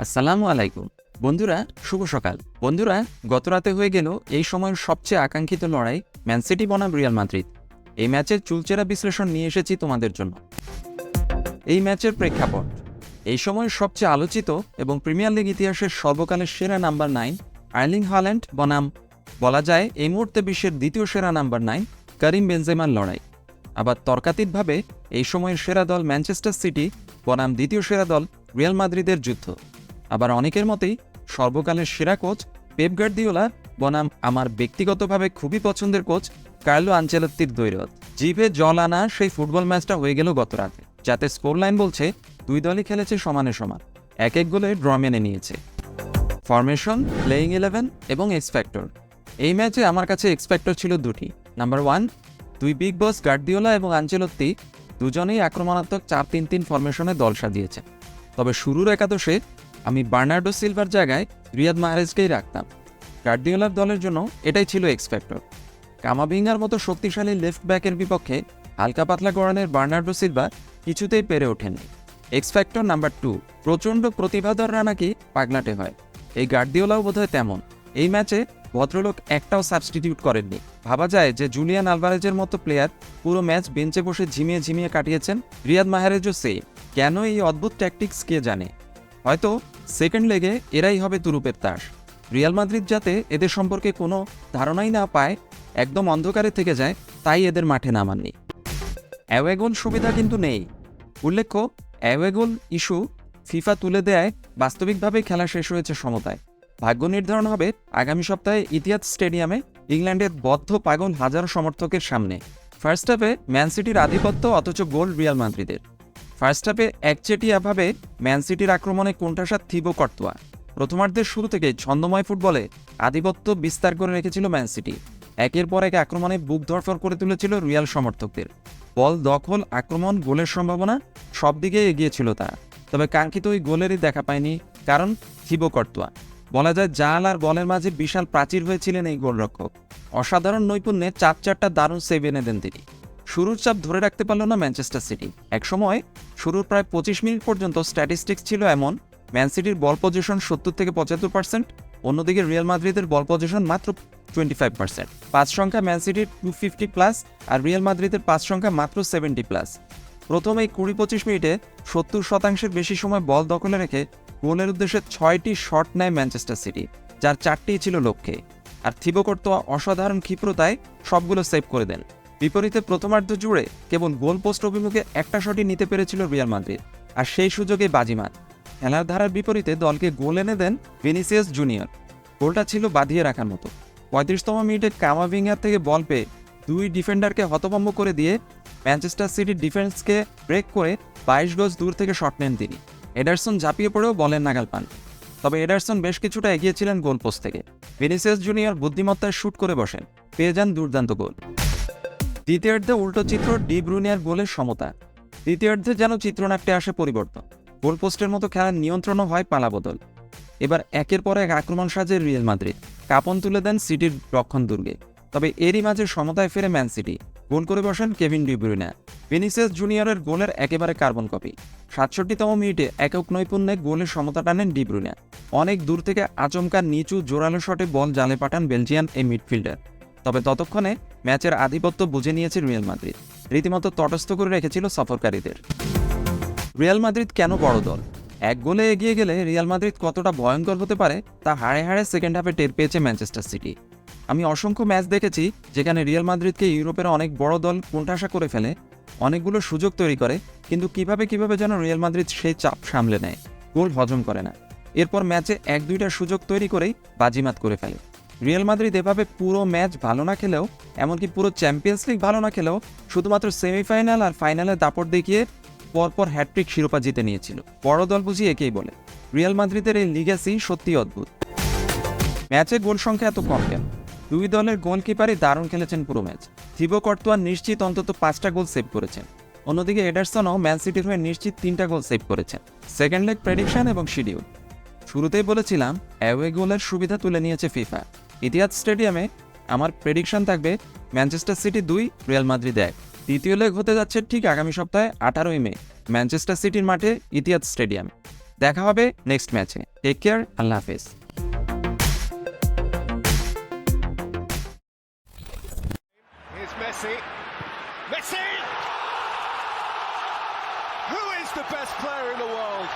আসসালামু আলাইকুম বন্ধুরা, শুভ সকাল। বন্ধুরা, গত রাতে হয়ে গেল এই সময়ের সবচেয়ে আকাঙ্ক্ষিত লড়াই ম্যান সিটি বনাম রিয়াল মাদ্রিদ। এই ম্যাচের চুলচেরা বিশ্লেষণ নিয়ে এসেছি তোমাদের জন্য। এই ম্যাচের প্রেক্ষাপট: এই সময়ের সবচেয়ে আলোচিত এবং প্রিমিয়ার লিগ ইতিহাসের সর্বকালের সেরা নাম্বার 9 আর্লিং হাল্যান্ড বনাম বলা যায় এই মুহূর্তে বিশ্বের দ্বিতীয় সেরা নাম্বার 9 কারিম বেনজেমার লড়াই। আবার তর্কাতীতভাবে এই সময়ের সেরা দল ম্যানচেস্টার সিটি বনাম দ্বিতীয় সেরা দল রিয়াল মাদ্রিদের যুদ্ধ। আবার অনেকের মতেই সর্বকালের সেরা কোচ পেপ গার্দিওলা বনাম আমার ব্যক্তিগতভাবে খুবই পছন্দের কোচ কার্লো আনচেলত্তির দ্বৈরথ। জিভে জল আনা সেই ফুটবল ম্যাচটা হয়ে গেল গত রাতে, যাতে স্কোর লাইন বলছে দুই দলই খেলেছে সমানে সমান, এক এক গোলে ড্র মেনে নিয়েছে। ফরমেশন, প্লেয়িং 11 এবং এক্স ফ্যাক্টর। এই ম্যাচে আমার কাছে এক্স ফ্যাক্টর ছিল দুটি। নাম্বার 1, দুই বিগ বস গার্দিওলা এবং আনচেলত্তি দুজনেই আক্রমণাত্মক 4-3-3 ফরমেশনে দল সাজিয়েছে। তবে শুরুর একাদশে আমি বার্নার্ডো সিলভার জায়গায় রিয়াদ মাহরেজকেই রাখতাম। গার্দিওলার দলের জন্য এটাই ছিল এক্স ফ্যাক্টর। কামাভিঙ্গার মতো শক্তিশালী লেফট ব্যাকের বিপক্ষে হালকা পাতলা গড়ানের বার্নার্ডো সিলভা কিছুতেই পেরে ওঠেনি। এক্স ফ্যাক্টর নাম্বার 2, প্রচণ্ড প্রতিভাধররা নাকি পাগলাটে হয়। এই গার্দিওলাও বোধহয় তেমন। এই ম্যাচে ভদ্রলোক একটাও সাবস্টিটিউট করেননি। ভাবা যায় যে জুলিয়ান আলভারেজের মতো প্লেয়ার পুরো ম্যাচ বেঞ্চে বসে ঝিমিয়ে ঝিমিয়ে কাটিয়েছেন। রিয়াদ মাহরেজও সেম। কেন এই অদ্ভুত ট্যাকটিক্স কে জানে? হয়তো সেকেন্ড লেগে এরাই হবে তুরুপের তাস। রিয়াল মাদ্রিদ যাতে এদের সম্পর্কে কোনো ধারণাই না পায়, একদম অন্ধকারে থেকে যায়, তাই এদের মাঠে নামাননি। অ্যাওয়ে গোল সুবিধা কিন্তু নেই। উল্লেখ্য, অ্যাওয়ে গোল ইস্যু ফিফা তুলে দেয় বাস্তবিকভাবে খেলা শেষ হয়েছে সমতায়। ভাগ্য নির্ধারণ হবে আগামী সপ্তাহে ইতিহাদ স্টেডিয়ামে ইংল্যান্ডের বদ্ধ পাগল হাজারো সমর্থকের সামনে। ফার্স্ট হাফে ম্যান সিটির আধিপত্য, অথচ গোল রিয়াল মাদ্রিদের। ফার্স্ট হাফে একচেটিয়াভাবে ম্যান সিটির আক্রমণে কোণঠাসা থিবো কর্তোয়া। প্রথমার্ধের শুরু থেকে ছন্দময় ফুটবলে আধিপত্য বিস্তার করে রেখেছিল ম্যান সিটি। একের পর এক আক্রমণে বুক ধড়ফড় করে তুলেছিল রিয়াল সমর্থকদের। বল দখল, আক্রমণ, গোলের সম্ভাবনা সব দিকে এগিয়েছিল তারা। তবে কাঙ্ক্ষিত ওই গোলেরই দেখা পায়নি, কারণ থিবো কর্তোয়া। বলা যায় জাল আর বলের মাঝে বিশাল প্রাচীর হয়েছিলেন এই গোলরক্ষক। অসাধারণ নৈপুণ্যে 4-4টা দারুণ সেভ এনে দেন তিনি। শুরুর চাপ ধরে রাখতে পারল না ম্যানচেস্টার সিটি। একসময় শুরুর প্রায় 25 মিনিট পর্যন্ত স্ট্যাটিস্টিক্স ছিল এমন: ম্যান সিটির বল পজিশন 70 থেকে 75%, অন্যদিকে রিয়াল মাদ্রিদের বল পজিশন মাত্র 25%। পাস সংখ্যা ম্যান সিটির 250+ আর রিয়াল মাদ্রিদের পাস সংখ্যা মাত্র 70+। প্রথম এই 20-25 মিনিটে 70% বেশি সময় বল দখলে রেখে গোলের উদ্দেশ্যে 6টি শট নেয় ম্যানচেস্টার সিটি, যার 4টিই ছিল লক্ষ্যে। আর থিবো কর্তোয়া অসাধারণ ক্ষিপ্রতায় সবগুলো সেভ করে দেন। বিপরীতে প্রথমার্ধ জুড়ে কেবল গোল পোস্ট অভিমুখে একটা শটই নিতে পেরেছিল রিয়াল মাদ্রিদ, আর সেই সুযোগে বাজিমাত। খেলার ধারার বিপরীতে দলকে গোল এনে দেন ভিনিসিয়াস জুনিয়র। গোলটা ছিল বাঁধিয়ে রাখার মতো। 35তম মিনিটে কামাভিঙ্গার থেকে বল পেয়ে দুই ডিফেন্ডারকে হতভম্ব করে দিয়ে ম্যানচেস্টার সিটির ডিফেন্সকে ব্রেক করে 22 গজ দূর থেকে শট নেন তিনি। এডারসন ঝাঁপিয়ে পড়েও বলের নাগাল পান। তবে এডারসন বেশ কিছুটা এগিয়ে ছিলেন গোল পোস্ট থেকে। ভিনিসিয়াস জুনিয়র বুদ্ধিমত্তায় শুট করে বসেন, পেয়ে যান দুর্দান্ত গোল। দ্বিতীয়ার্ধে উল্টো চিত্র, ডি ব্রুইনের গোলের সমতা। দ্বিতীয়ার্ধে যেন চিত্রনাট্যে আসে পরিবর্তন। গোল পোস্টের মতো খেলার নিয়ন্ত্রণও হয় পালাবদল। এবার একের পর এক আক্রমণ সাজে রিয়াল মাদ্রিদ, কাঁপন তুলে দেন সিটির রক্ষণ দুর্গে। তবে এরই মাঝে সমতায় ফেরে ম্যান সিটি, গোল করে বসেন কেভিন ডি ব্রুইনে। ভিনিসিয়াস জুনিয়রের গোলের একেবারে কার্বন কপি। 67তম মিনিটে একক নৈপুণ্যে গোলের সমতা টানেন ডি ব্রুইনে। অনেক দূর থেকে আচমকা নিচু জোরালো শটে বল জালে পাঠান বেলজিয়ান এই মিডফিল্ডার। তবে ততক্ষণে ম্যাচের আধিপত্য বুঝে নিয়েছে রিয়াল মাদ্রিদ, রীতিমতো তটস্থ করে রেখেছিল সফরকারীদের। রিয়াল মাদ্রিদ কেন বড় দল? এক গোলে এগিয়ে গেলে রিয়াল মাদ্রিদ কতটা ভয়ঙ্কর হতে পারে তা হাড়ে হাড়ে সেকেন্ড হাফে টের পেয়েছে ম্যানচেস্টার সিটি। আমি অসংখ্য ম্যাচ দেখেছি যেখানে রিয়াল মাদ্রিদকে ইউরোপের অনেক বড় দল কোণঠাসা করে ফেলে, অনেকগুলো সুযোগ তৈরি করে, কিন্তু কিভাবে যেন রিয়াল মাদ্রিদ সেই চাপ সামলে নেয়, গোল হজম করে না। এরপর ম্যাচে 1-2টা সুযোগ তৈরি করেই বাজিমাত করে ফেলে। রিয়াল মাদ্রিদ এভাবে পুরো ম্যাচ ভালো না খেলেও, এমনকি পুরো চ্যাম্পিয়ন্স লিগ ভালো না খেলেও, শুধুমাত্র সেমিফাইনাল আর ফাইনালে দাপট দেখিয়ে পরপর হ্যাটট্রিক শিরোপা জিতে নিয়েছিল। বড় দল বুঝি একেই বলে। রিয়াল মাদ্রিদের এই লিগ্যাসি সত্যিই অদ্ভুত। ম্যাচে গোল সংখ্যা এত কম কেন? দুই দলের গোলকিপারই দারুণ খেলেছেন পুরো ম্যাচ। থিবো কর্তোয়া নিশ্চিত অন্তত 5টা গোল সেভ করেছেন। অন্যদিকে এডারসনও ম্যান সিটির হয়ে নিশ্চিত 3টা গোল সেভ করেছেন। সেকেন্ড লেগ প্রেডিকশন এবং শিডিউল। শুরুতেই বলেছিলাম অ্যাওয়ে গোলের সুবিধা তুলে নিয়েছে ফিফা। ইতিহাদ স্টেডিয়ামে আমার প্রেডিকশন থাকবে ম্যানচেস্টার সিটি 2, রিয়াল মাদ্রিদ 1। দ্বিতীয় লেগ হতে যাচ্ছে ঠিক আগামী সপ্তাহে 18ই মে ম্যানচেস্টার সিটির মাঠে ইতিহাদ স্টেডিয়ামে। দেখা হবে নেক্সট ম্যাচে। টেক কেয়ার, আল্লাহ হাফেজ। Here's Messi. Messi! Who is the best player in the world?